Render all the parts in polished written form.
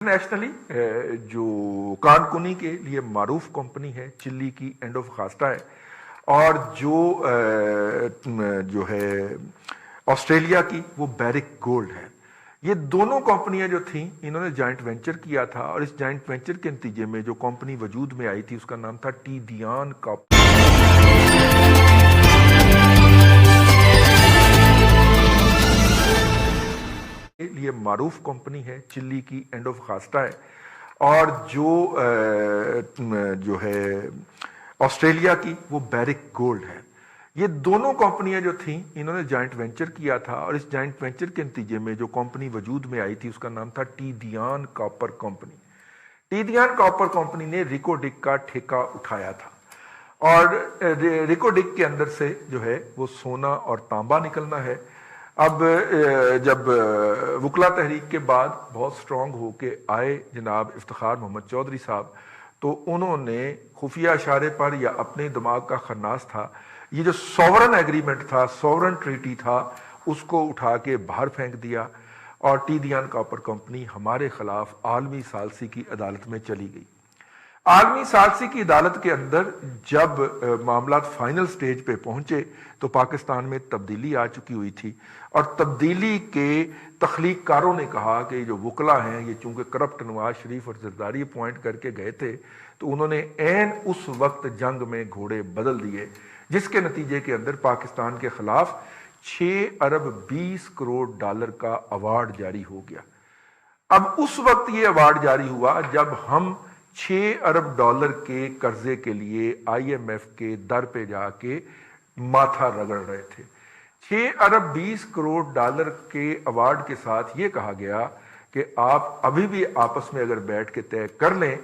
Nationally جو کانکنی کے لیے معروف کمپنی ہے چلی کی اینڈ آف خاستہ ہے، اور جو ہے آسٹریلیا کی وہ بیرک گولڈ ہے۔ یہ دونوں کمپنیاں جو تھیں انہوں نے جوائنٹ وینچر کیا تھا، اور اس جوائنٹ وینچر کے نتیجے میں جو کمپنی وجود میں آئی تھی اس کا نام تھا ٹی دیان کاپر۔ یہ معروف کمپنی ہے چلی کی اینڈ آف خاستہ ہے، اور جو ہے آسٹریلیا کی وہ بیرک گولڈ ہے۔ یہ دونوں کمپنیاں جو تھیں انہوں نے جوائنٹ وینچر کیا تھا، اور اس جوائنٹ وینچر کے نتیجے میں جو کمپنی وجود میں آئی تھی اس کا نام تھا ٹی دیان کاپر کمپنی۔ ٹی دیان کاپر کمپنی نے ریکو ڈک کا ٹھیکہ اٹھایا تھا، اور ریکو ڈک کے اندر سے جو ہے وہ سونا اور تانبا نکلنا ہے۔ اب جب وکلا تحریک کے بعد بہت سٹرونگ ہو کے آئے جناب افتخار محمد چودھری صاحب، تو انہوں نے خفیہ اشارے پر یا اپنے دماغ کا خناس تھا، یہ جو سوورن ایگریمنٹ تھا، سوورن ٹریٹی تھا، اس کو اٹھا کے باہر پھینک دیا، اور ٹی دیان کاپر کمپنی ہمارے خلاف عالمی ثالثی کی عدالت میں چلی گئی۔ عالمی ثالثی کی عدالت کے اندر جب معاملات فائنل سٹیج پہ پہنچے تو پاکستان میں تبدیلی آ چکی ہوئی تھی، اور تبدیلی کے تخلیق کاروں نے کہا کہ جو وکلا ہیں یہ چونکہ کرپٹ نواز شریف اور زرداری اپوائنٹ کر کے گئے تھے، تو انہوں نے عین اس وقت جنگ میں گھوڑے بدل دیے، جس کے نتیجے کے اندر پاکستان کے خلاف 6 ارب 20 کروڑ ڈالر کا ایوارڈ جاری ہو گیا۔ اب اس وقت یہ ایوارڈ جاری ہوا جب ہم 6 ارب ڈالر کے قرضے کے لیے آئی ایم ایف کے در پہ جا کے ماتھا رگڑ رہے تھے۔ 6 ارب 20 کروڑ ڈالر کے ایوارڈ کے ساتھ یہ کہا گیا کہ آپ ابھی بھی آپس میں اگر بیٹھ کے طے کر لیں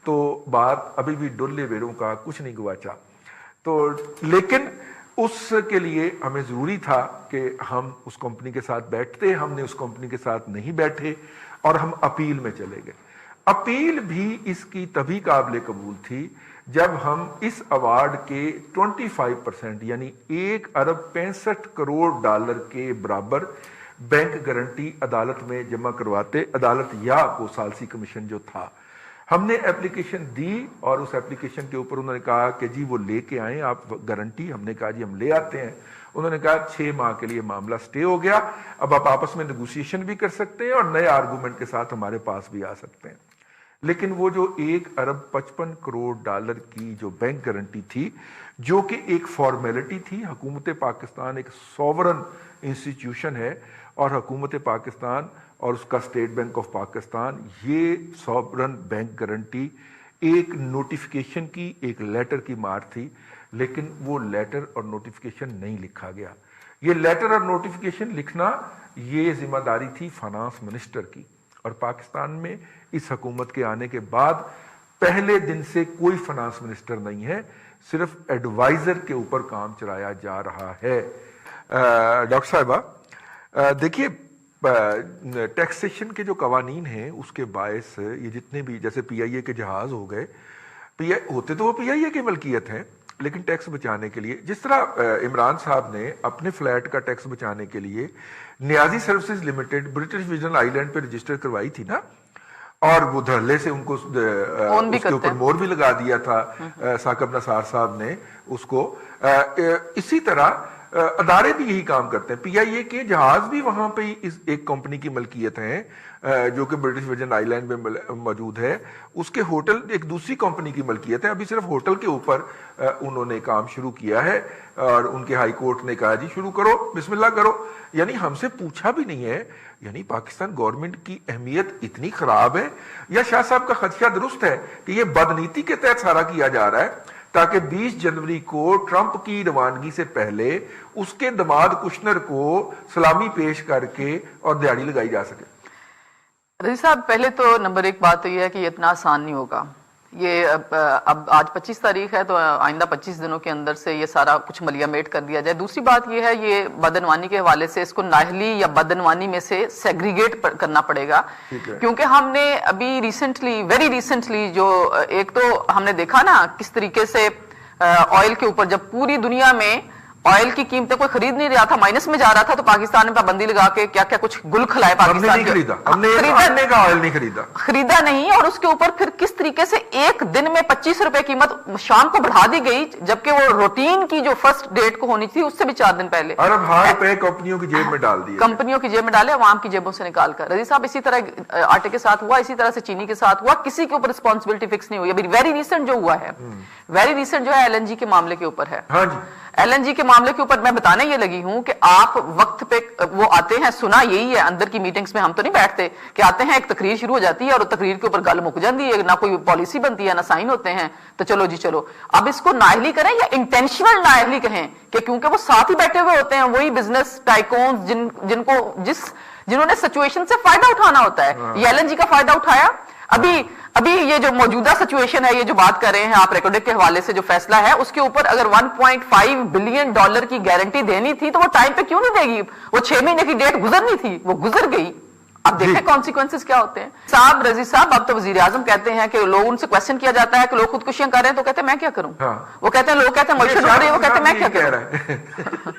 تو بات ابھی بھی ڈلے ویروں کا کچھ نہیں گواچا۔ تو لیکن اس کے لیے ہمیں ضروری تھا کہ ہم اس کمپنی کے ساتھ بیٹھتے، ہم نے اس کمپنی کے ساتھ نہیں بیٹھے، اور ہم اپیل میں چلے گئے۔ اپیل بھی اس کی تبھی قابل قبول تھی جب ہم اس ایوارڈ کے 25% یعنی 1 ارب 65 کروڑ ڈالر کے برابر بینک گارنٹی عدالت میں جمع کرواتے، عدالت یا کو ثالثی کمیشن جو تھا۔ ہم نے اپلیکیشن دی، اور اس اپلیکیشن کے اوپر انہوں نے کہا کہ جی وہ لے کے آئیں آپ گارنٹی۔ ہم نے کہا جی ہم لے آتے ہیں۔ انہوں نے کہا 6 ماہ کے لیے معاملہ سٹے ہو گیا، اب آپ آپس میں نیگوشیشن بھی کر سکتے ہیں اور نئے آرگومنٹ کے ساتھ ہمارے پاس بھی آ سکتے ہیں۔ لیکن وہ جو 1 ارب 55 کروڑ ڈالر کی جو بینک گارنٹی تھی، جو کہ ایک فارمیلٹی تھی، حکومت پاکستان ایک سوورن انسٹیٹیوشن ہے، اور حکومت پاکستان اور اس کا اسٹیٹ بینک آف پاکستان یہ سوورن بینک گارنٹی ایک نوٹیفیکیشن کی، ایک لیٹر کی مار تھی، لیکن وہ لیٹر اور نوٹیفیکیشن نہیں لکھا گیا۔ یہ لیٹر اور نوٹیفیکیشن لکھنا یہ ذمہ داری تھی فائنانس منسٹر کی، اور پاکستان میں اس حکومت کے آنے کے بعد پہلے دن سے کوئی فائنانس منسٹر نہیں ہے، صرف ایڈوائزر کے اوپر کام چلایا جا رہا ہے۔ ڈاکٹر صاحبہ دیکھیے، ٹیکسیشن کے جو قوانین ہیں اس کے باعث یہ جتنے بھی جیسے پی آئی اے کے جہاز ہو گئے، ہوتے تو وہ پی آئی اے کی ملکیت ہیں، لیکن ٹیکس بچانے کے لیے جس طرح عمران صاحب نے اپنے فلیٹ کا ٹیکس بچانے کے لیے نیازی سروسز لمیٹڈ برٹش ویژن آئی لینڈ پہ رجسٹر کروائی تھی نا، اور وہ دھڑلے سے ان کو اس کے اوپر مور بھی لگا دیا تھا ثاقب نثار صاحب نے اس کو، اسی طرح ادارے بھی یہی کام کرتے ہیں۔ پی آئی اے کے جہاز بھی وہاں پہ اس ایک کمپنی کی ملکیت ہیں جو کہ برٹش ورجن آئی لینڈ میں موجود ہے، اس کے ہوٹل ایک دوسری کمپنی کی ملکیت ہے۔ ابھی صرف ہوٹل کے اوپر انہوں نے کام شروع کیا ہے، اور ان کے ہائی کورٹ نے کہا جی شروع کرو، بسم اللہ کرو، یعنی ہم سے پوچھا بھی نہیں ہے۔ یعنی پاکستان گورنمنٹ کی اہمیت اتنی خراب ہے، یا شاہ صاحب کا خدشہ درست ہے کہ یہ بدنیتی کے تحت سارا کیا جا رہا ہے تاکہ 20 جنوری کو ٹرمپ کی روانگی سے پہلے اس کے دماد کشنر کو سلامی پیش کر کے اور دیہڑی لگائی جا سکے؟ رضی صاحب، پہلے تو نمبر 1 بات تو یہ ہے کہ یہ اتنا آسان نہیں ہوگا۔ یہ اب آج 25 تاریخ ہے، تو آئندہ 25 دنوں کے اندر سے یہ سارا کچھ ملیامیٹ کر دیا جائے۔ دوسری بات یہ ہے، یہ بدعنوانی کے حوالے سے اس کو نااہلی یا بدعنوانی میں سے سیگریگیٹ کرنا پڑے گا، کیونکہ ہم نے ابھی ویری ریسنٹلی جو ایک تو ہم نے دیکھا نا کس طریقے سے آئل کے اوپر جب پوری دنیا میں ऑयल की कीमतें कोई खरीद नहीं रहा था, माइनस में जा रहा था, तो पाकिस्तान ने पाबंदी लगा के क्या क्या कुछ गुल खिलाए हमने नहीं खरीदा, हमने ऑयल नहीं खरीदा नहीं। और उसके ऊपर फिर किस तरीके से एक दिन में 25 रुपए कीमत शाम को बढ़ा दी गई, जबकि वो रूटीन की जो फर्स्ट डेट को होनी थी उससे भी 4 दिन पहले अरब रुपए कंपनियों की जेब में डाल दिए, कंपनियों की जेब में डाले, अवाम की जेबों से निकाल कर। रजी साहब, इसी तरह आटे के साथ हुआ, इसी तरह से चीनी के साथ हुआ, किसी के ऊपर रिस्पॉन्सिबिलिटी फिक्स नहीं हुई। अभी वेरी रिसेंट जो हुआ है, वेरी रिसेंट जो है LNG के मामले के ऊपर है। हाँ जी, LNG के मामले के ऊपर मैं बताने ये लगी हूं कि आप वक्त पे वो आते हैं, सुना यही है अंदर की मीटिंग्स में, हम तो नहीं बैठते कि आते हैं, एक तकरीर शुरू हो जाती है और तकरीर के ऊपर गल मुक जाती है, ना कोई पॉलिसी बनती है, ना साइन होते हैं, तो चलो जी चलो। अब इसको नाअहली करें या इंटेंशनल नाअहली कहें, कि क्योंकि वो साथ ही बैठे हुए होते हैं वही बिजनेस टाइकून्स जिन्होंने सिचुएशन से फायदा उठाना होता है। ये LNG का फायदा उठाया। अभी ये जो मौजूदा सिचुएशन है, ये जो बात कर रहे हैं आप रेकॉर्ड के हवाले से, जो फैसला है उसके ऊपर अगर $1.5 बिलियन की गारंटी देनी थी तो वो टाइम पे क्यों नहीं देगी? वो 6 महीने की डेट गुजरनी थी, वो गुजर गई। अब देखें कॉन्सिक्वेंसेस क्या होते हैं। साहब, रजी साहब, अब तो वजीर आजम कहते हैं कि लोग, उनसे क्वेश्चन किया जाता है कि लोग खुदकुशियां कर रहे हैं, तो कहते हैं मैं क्या करूं। वो कहते हैं, लोग कहते हैं मईशत बढ़ रही है, वो कहते हैं मैं क्या करूं।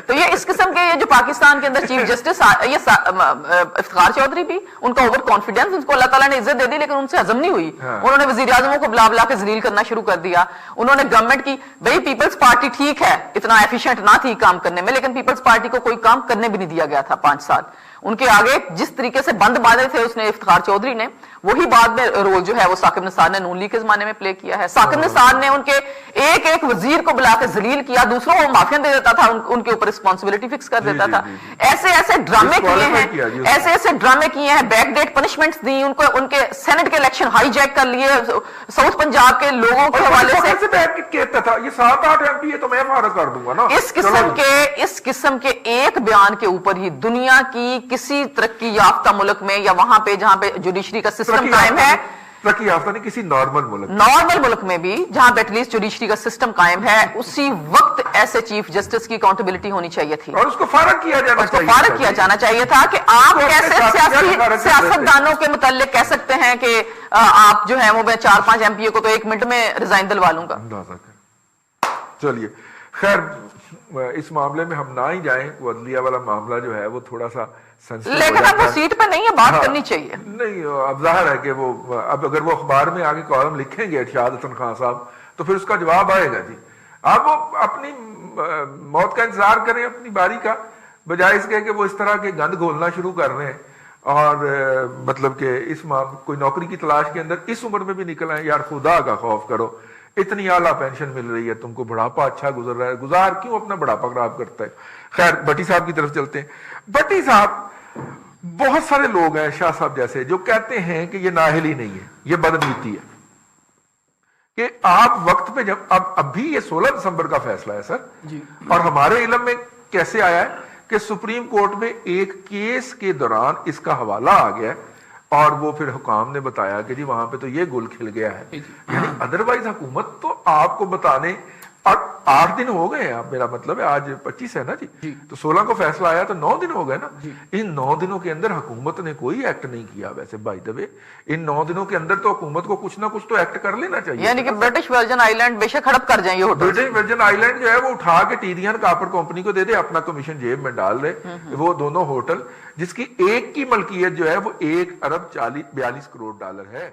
तो ये इस किस्म के, ये जो पाकिस्तान के अंदर चीफ जस्टिस, ये इफ्तिखार चौधरी भी, उनका ओवर कॉन्फिडेंस, उनको अल्लाह ताला ने इज्जत दे दी लेकिन उनसे हजम नहीं हुई। उन्होंने वजीर आजमों को बुला बुला के जलील करना शुरू कर दिया। उन्होंने गवर्नमेंट की, भाई पीपल्स पार्टी ठीक है इतना एफिशिएंट ना थी काम करने में, लेकिन पीपल्स पार्टी को कोई काम करने भी नहीं दिया गया था 5 साल। उनके आगे जिस तरीके से बंद बांधे थे उसने इफ्तिखार चौधरी ने, वही बाद में रोल जो है वो साकिब निसार ने नून लीग के जमाने में प्ले किया है। साकिब निसार ने उनके एक एक वजीर को बुला के जलील किया, दूसरों को माफिया दे देता था, उनके ऊपर रिस्पॉन्सिबिलिटी फिक्स कर देता था। ऐसे ऐसे ड्रामे किए हैं, ऐसे ऐसे ड्रामे किए हैं, बैकडेट पनिशमेंट्स दी उनको, उनके सेनेट के इलेक्शन हाईजैक कर लिए साउथ पंजाब के लोगों के हवाले से। कहता था ये 7-8 MP है तो मैं फारग कर दूंगा ना। इस किस्म के एक बयान के ऊपर ही दुनिया की किसी तरक्की याफ्ता मुल्क में, या वहां पे जहां पे जुडिशरी का सिस्टम कायम है, तरक्की याफ्ता नहीं, किसी नॉर्मल मुल्क में भी जहां पे एटलीस्ट जुडिशरी का सिस्टम कायम है, उसी वक्त ऐसे चीफ जस्टिस की अकाउंटेबिलिटी होनी चाहिए थी और उसको फारग किया जाना चाहिए था कि आप कैसे सियासतदानों के मुताल्लिक कह सकते हैं कि आप जो है वो मैं 4-5 MPA को तो 1 मिनट में रिजाइन दिलवा लूंगा। चलिए, खैर इस मामले में हम ना ही जाएं, वो अदलिया वाला मामला जो है वो थोड़ा सा सेंसिटिव, लेकिन अब वो सीट पे नहीं है, बात करनी चाहिए। नहीं, अब जाहिर है कि वो अब अगर वो अखबार में आगे कॉलम लिखेंगे इरशाद हसन खान साहब, तो फिर उसका जवाब आएगा जी। अब वो अपनी मौत का इंतजार करें, अपनी बारी का, बजाय इसके कि वो इस तरह के गंद घोलना शुरू कर रहे हैं और मतलब कि इस कोई नौकरी की तलाश के अंदर इस उम्र में भी निकल आए। यार खुदा का खौफ करो, इतनी आला पेंशन मिल रही है तुमको, बुढ़ापा अच्छा गुजर रहा है, गुजार क्यों अपना बुढ़ापा खराब करता है। खैर भट्टी साहब की तरफ चलते हैं। भट्टी साहब, बहुत सारे लोग हैं शाह साहब जैसे जो कहते हैं कि ये नाअहली नहीं है, ये बदनीति है, कि आप वक्त पे जब अभी ये 16 दिसंबर का फैसला है सर जी, और हमारे इल्म में कैसे आया है कि सुप्रीम कोर्ट में एक केस के दौरान इसका हवाला आ गया और वो फिर हुकाम ने बताया कि जी वहां पे तो ये गुल खिल गया है। यानी अदरवाइज हुकूमत तो आपको बताने, और 8 दिन हो गए हैं, आप मेरा मतलब है आज 25 है ना जी, तो 16 को फैसला आया तो 9 दिन हो गए ना। इन 9 दिनों के अंदर हुकूमत ने कोई एक्ट नहीं किया। वैसे बाय द वे इन 9 दिनों के अंदर तो हुकूमत को कुछ ना कुछ तो एक्ट कर लेना चाहिए। यानी कि ब्रिटिश वर्जन आइलैंड बेशक हड़प कर जाए, ब्रिटिश वर्जन आइलैंड जो है वो उठा के टीरियन कापर कंपनी को दे दे, अपना कमीशन जेब में डाल दे। वो दोनों होटल जिसकी एक की मलकियत जो है वो $1 अरब 42 करोड़ है।